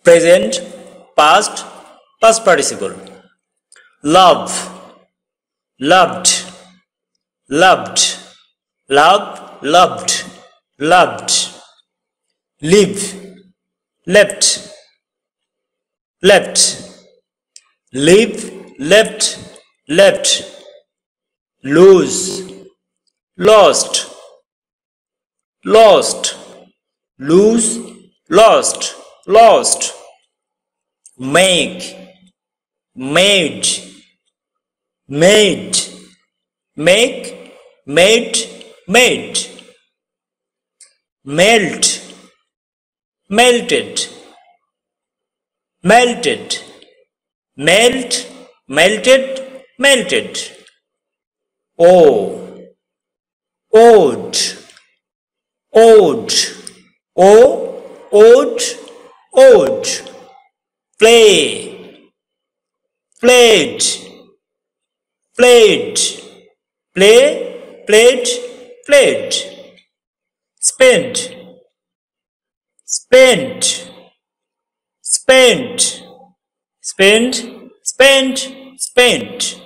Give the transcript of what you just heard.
present, past, past participle. Love, loved, loved, love, loved, loved. Live, left, left. Live, left, left. Lose, lost, lost. Lose, lost, lost. Make, made, made. Make, made, made. Melt, melted, melted. Melt, melted, melted. O, owed, owed. O, owed, owed. Play, played, played. Play, played, played. Spent, spent, spent. Spent, spent, spent.